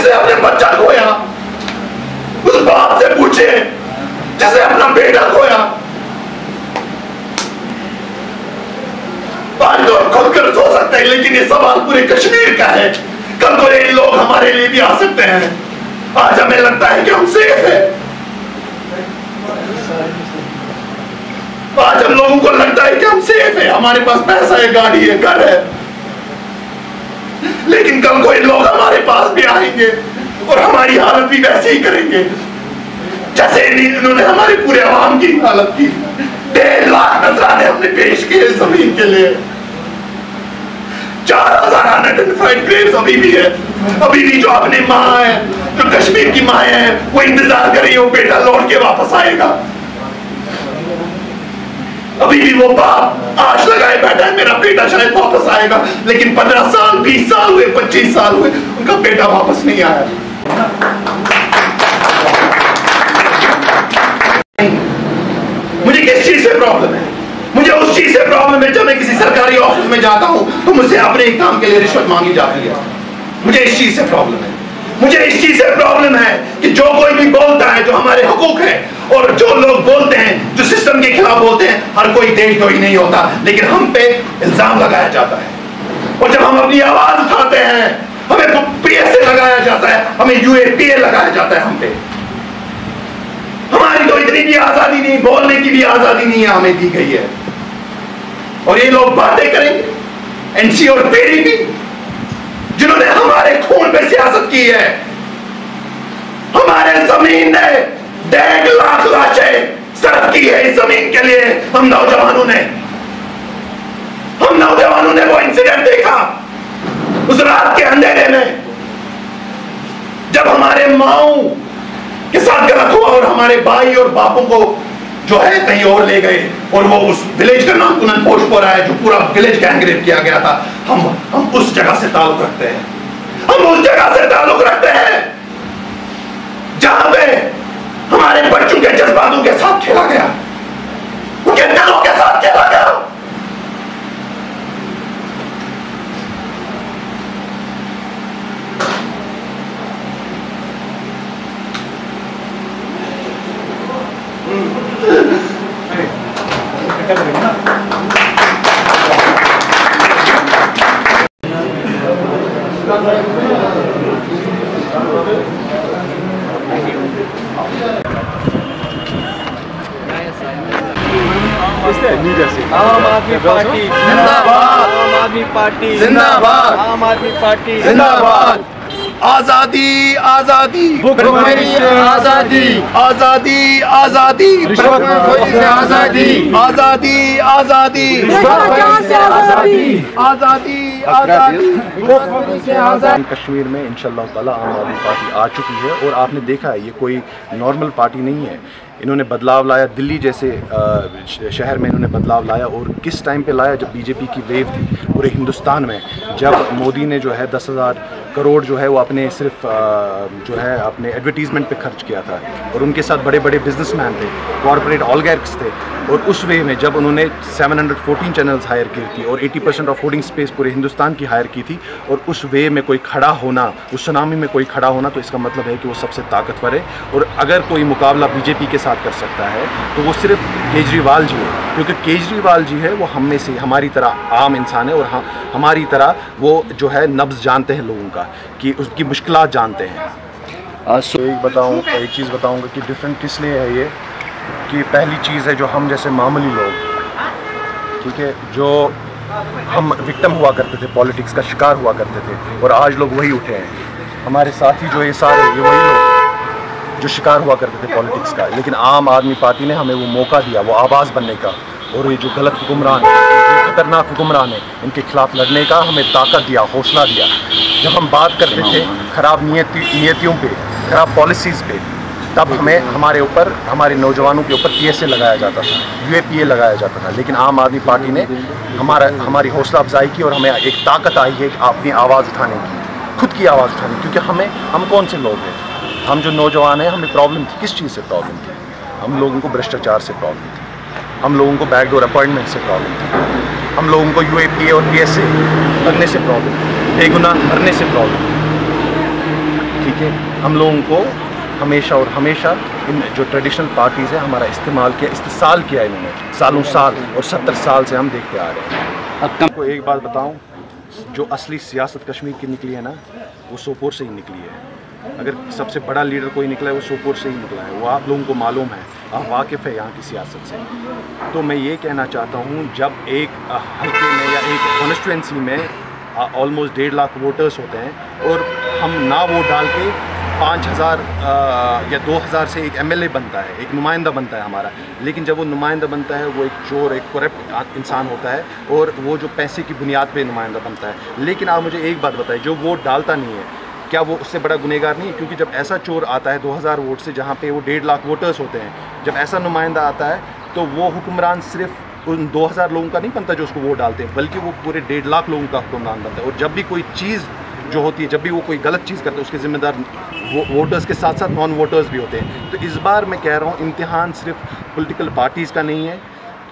जिसने अपने बच्चा खोया उस बाप से पूछे जिसने अपना बेटा खोया। आज तो खुलकर सो सकते हैं, लेकिन ये सवाल पूरे कश्मीर का है। कल को ये लोग हमारे लिए भी आ सकते हैं। आज हमें लगता है कि हम सेफ है, आज हम लोगों को लगता है कि हम सेफ है, हमारे पास पैसा है, गाड़ी है, घर है, लेकिन कल को ये लोग हमारे पास भी आएंगे और हमारी हालत भी वैसे ही करेंगे जैसे इन्होंने हमारे पूरे आवाम की हालत की। 1.5 लाख नजराने हमने पेश किए जमीन के लिए। 4000 अनआइडेंटिफाइड ग्रेव्स अभी भी है। अभी भी जो अपनी माँ है, जो कश्मीर की माँ है, वो इंतजार कर रही है, वो बेटा लौट के वापस आएगा। अभी भी वो बाप आश लगाए बैठा है, मेरा बेटा शायद वापस आएगा, लेकिन 15 साल 20 साल हुए, 25 साल हुए, उनका बेटा वापस नहीं आया। मुझे किस चीज से प्रॉब्लम है? मुझे उस चीज से प्रॉब्लम है जब मैं किसी सरकारी ऑफिस में जाता हूं तो मुझसे अपने एक काम के लिए रिश्वत मांगी जाती है। मुझे इस चीज से प्रॉब्लम है। मुझे इस चीज से प्रॉब्लम है कि जो कोई भी बोलता है, जो हमारे हकूक है, और जो लोग बोलते हैं, जो सिस्टम के खिलाफ बोलते हैं, हर कोई देशद्रोही नहीं होता, लेकिन हम पे इल्जाम लगाया जाता है। और जब हम अपनी आवाज उठाते हैं, हमें पीएसए लगाया जाता है, हमें यूएपीए लगाया जाता है। हम पे हमारी तो इतनी भी आजादी नहीं, बोलने की भी आजादी नहीं है, हमें दी गई है। और ये लोग बातें करेंगे एनसी और पीडीपी, जिन्होंने हमारे खून पे सियासत की है। हमारे जमीन ने 1.5 लाख लाशें सर्फ की है इस जमीन के लिए। हम नौजवानों ने वो इंसिडेंट देखा उस रात के अंधेरे में, जब हमारे माओ के साथ गलत हुआ और हमारे भाई और बापों को जो है कहीं और ले गए, और वो उस विलेज का नाम कुननपोशपोरा है, जो पूरा विलेज गैंगरेप किया गया था। हम उस जगह से ताल्लुक रखते हैं। हम उस जगह से ताल्लुक रखते हैं जहां पे हमारे बच्चों के जज्बातों के साथ खेला गया, उनके दिलों के साथ खेला गया। आम आदमी पार्टी जिंदाबाद, आम आदमी पार्टी जिंदाबाद, आम आदमी पार्टी जिंदाबाद। आजादी आजादी, भुखमरी से आजादी, आजादी आजादी, रिश्वतखोरी से आजादी, आजादी आजादी, आजादी आजादी। कश्मीर में इंशाअल्लाह ताला आम आदमी पार्टी आ चुकी है और आपने देखा है ये कोई नॉर्मल पार्टी नहीं है। इन्होंने बदलाव लाया, दिल्ली जैसे शहर में इन्होंने बदलाव लाया, और किस टाइम पे लाया? जब बीजेपी की वेव थी पूरे हिंदुस्तान में, जब मोदी ने जो है 10,000 करोड़ जो है वो अपने सिर्फ जो है अपने एडवर्टीज़मेंट पे खर्च किया था, और उनके साथ बड़े बड़े बिजनेसमैन थे, कॉरपोरेट ऑलिगार्क्स थे। और उस वे में जब उन्होंने 714 चैनल्स हायर की थी और 80% ऑफ होर्डिंग स्पेस पूरे हिंदुस्तान की हायर की थी, और उस वे में कोई खड़ा होना, उस सुनामी में कोई खड़ा होना, तो इसका मतलब है कि वो सबसे ताकतवर है। और अगर कोई मुकाबला बीजेपी के साथ कर सकता है तो वो सिर्फ केजरीवाल जी है, क्योंकि केजरीवाल जी है वो हम में से हमारी तरह आम इंसान है, और हमारी तरह वो जो है नब्ज़ जानते हैं लोगों का, कि उसकी मुश्किलात जानते हैं। एक चीज़ बताऊंगा कि डिफरेंट किस लिए है ये, कि पहली चीज़ है जो हम जैसे मामूली लोग, ठीक है, जो हम विक्टिम हुआ करते थे, पॉलिटिक्स का शिकार हुआ करते थे, और आज लोग वही उठे हैं। हमारे साथी जो ये सारे, ये वही लोग जो शिकार हुआ करते थे पॉलिटिक्स का, लेकिन आम आदमी पार्टी ने हमें वो मौका दिया, वो आवाज़ बनने का, और ये जो गलत हुक्मरान है, जो खतरनाक हुक्मरान है, इनके खिलाफ लड़ने का हमें ताकत दिया, हौसला दिया। जब हम बात करते थे ख़राब नीयतियों पे, ख़राब पॉलिसीज़ पे, तब हमें हमारे ऊपर, हमारे नौजवानों के ऊपर पीएसए लगाया जाता था, यूएपीए लगाया जाता था। लेकिन आम आदमी पार्टी ने हमारी हौसला अफजाई की और हमें एक ताकत आई है अपनी आवाज़ उठाने की, खुद की आवाज़ उठाने की। क्योंकि हम कौन से लोग हैं, हम जो नौजवान हैं, हमें प्रॉब्लम थी, किस चीज़ से प्रॉब्लम थी? हम लोगों को भ्रष्टाचार से प्रॉब्लम थी, हम लोगों को बैकडोर अपॉइंटमेंट से प्रॉब्लम थी, हम लोगों को यूएपीए और पीएसए लगने से प्रॉब्लम थी, बेगुनाह मरने से प्रॉब्लम थी। ठीक है, हम लोगों को हमेशा और हमेशा इन जो ट्रेडिशनल पार्टीज़ है हमारा इस्तेमाल किया, इस्तेसाल किया इन्होंने सालों साल, और 70 साल से हम देखते आ रहे हैं। अब आपको एक बात बताऊं, जो असली सियासत कश्मीर की निकली है ना, वो सोपोर से ही निकली है। अगर सबसे बड़ा लीडर कोई निकला है वो सोपोर से ही निकला है, वो आप लोगों को मालूम है, आप वाकिफ़ है यहाँ की सियासत से। तो मैं ये कहना चाहता हूँ, जब एक हल्के में या एक कॉन्स्टिट्यूंसी में ऑलमोस्ट 1.5 लाख वोटर्स होते हैं और हम ना वोट डाल के 5,000 या 2,000 से एक MLA बनता है, एक नुमाइंदा बनता है हमारा, लेकिन जब वो नुमाइंदा बनता है वो एक चोर, एक करप्ट इंसान होता है, और वो जो पैसे की बुनियाद पे नुमाइंदा बनता है। लेकिन आप मुझे एक बात बताइए, जो वोट डालता नहीं है, क्या वो उससे बड़ा गुनहगार नहीं है? क्योंकि जब ऐसा चोर आता है 2,000 वोट से, जहाँ पे वो 1.5 लाख वोटर्स होते हैं, जब ऐसा नुमाइंदा आता है तो वो हुक्मरान सिर्फ उन 2,000 लोगों का नहीं बनता जो उसको वोट डालते हैं, बल्कि वो पूरे 1.5 लाख लोगों का हुक्मरान बनता है। और जब भी कोई चीज़ जो होती है, जब भी वो कोई गलत चीज़ करते हैं, उसके ज़िम्मेदार वोटर्स के साथ साथ नॉन वोटर्स भी होते हैं। तो इस बार मैं कह रहा हूँ, इम्तिहान सिर्फ पॉलिटिकल पार्टीज़ का नहीं है,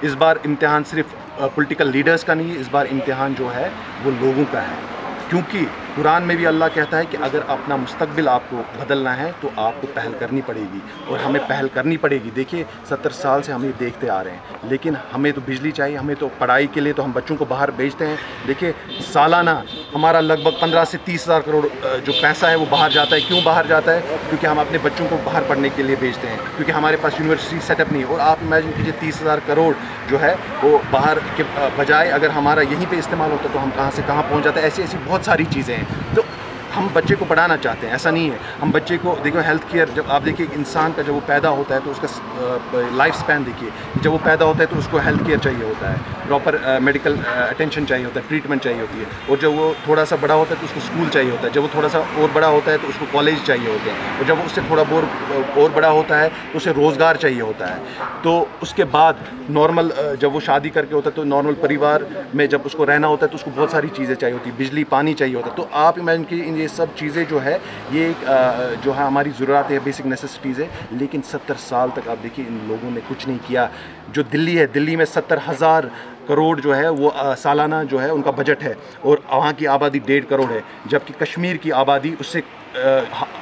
इस बार इम्तिहान सिर्फ पॉलिटिकल लीडर्स का नहीं है, इस बार इम्तिहान जो है वो लोगों का है। क्योंकि कुरान में भी अल्लाह कहता है कि अगर अपना मुस्तकबिल आपको बदलना है तो आपको पहल करनी पड़ेगी, और हमें पहल करनी पड़ेगी। देखिए 70 साल से हम ये देखते आ रहे हैं, लेकिन हमें तो बिजली चाहिए, हमें तो पढ़ाई के लिए तो हम बच्चों को बाहर भेजते हैं। देखिए सालाना हमारा लगभग 15 से 30 हज़ार करोड़ जो पैसा है वो बाहर जाता है। क्यों बाहर जाता है? क्योंकि हम अपने बच्चों को बाहर पढ़ने के लिए भेजते हैं, क्योंकि हमारे पास यूनिवर्सिटी सेटअप नहीं है। और आप इमेजिन कीजिए 30,000 करोड़ जो है वो बाहर के बजाय अगर हमारा यहीं पे इस्तेमाल होता तो हम कहाँ से कहाँ पहुँच जाते हैं। ऐसी ऐसी बहुत सारी चीज़ें हैं। तो हम बच्चे को पढ़ाना चाहते हैं, ऐसा नहीं है। हम बच्चे को देखो हेल्थ केयर, जब आप देखिए इंसान का जब वो पैदा होता है तो उसका लाइफ स्पैन देखिए, जब वो पैदा होता है तो उसको हेल्थ केयर चाहिए होता है, प्रॉपर मेडिकल अटेंशन चाहिए होता है, ट्रीटमेंट चाहिए होती है। और जब वो थोड़ा सा बड़ा होता है तो उसको स्कूल चाहिए होता है, जब वो थोड़ा सा और बड़ा होता है तो उसको कॉलेज चाहिए होते हैं, और जब उससे थोड़ा और बड़ा होता है तो उसे रोज़गार चाहिए होता है। तो उसके बाद नॉर्मल जब वो शादी करके होता है तो नॉर्मल परिवार में जब उसको रहना होता है तो उसको बहुत सारी चीज़ें चाहिए होती है, बिजली पानी चाहिए होता है। तो आप इमेजिन कि ये सब चीज़ें जो है ये जो है हमारी ज़रूरत है, बेसिक नेसेसिटीज़ है। लेकिन 70 साल तक आप देखिए इन लोगों ने कुछ नहीं किया। जो दिल्ली है, दिल्ली में 70,000 करोड़ जो है वो सालाना जो है उनका बजट है, और वहाँ की आबादी 1.5 करोड़ है, जबकि कश्मीर की आबादी उससे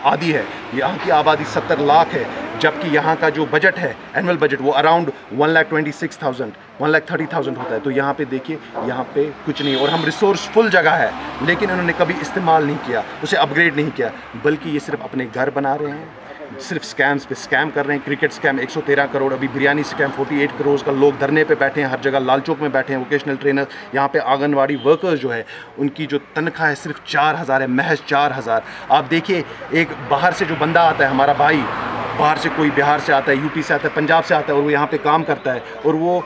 आधी है। यहाँ की आबादी 70 लाख है, जबकि यहाँ का जो बजट है एनुअल बजट वो अराउंड 1,26,000 1,30,000 होता है। तो यहाँ पे देखिए, यहाँ पे कुछ नहीं। और हम रिसोर्सफुल जगह है, लेकिन उन्होंने कभी इस्तेमाल नहीं किया, उसे अपग्रेड नहीं किया, बल्कि ये सिर्फ अपने घर बना रहे हैं, सिर्फ स्कैम्स पे स्कैम कर रहे हैं। क्रिकेट स्कैम 113 करोड़, अभी बिरयानी स्कैम 48 करोड़ का। लोग धरने पे बैठे हैं, हर जगह लाल चौक में बैठे हैं वोकेशनल ट्रेनर। यहाँ पे आंगनवाड़ी वर्कर्स जो है उनकी जो तनख्वाह है सिर्फ 4,000 है, महज 4,000। आप देखिए एक बाहर से जो बंदा आता है, हमारा भाई बाहर से, कोई बिहार से आता है, यूपी से आता है, पंजाब से आता है, और वो यहाँ पे काम करता है, और वो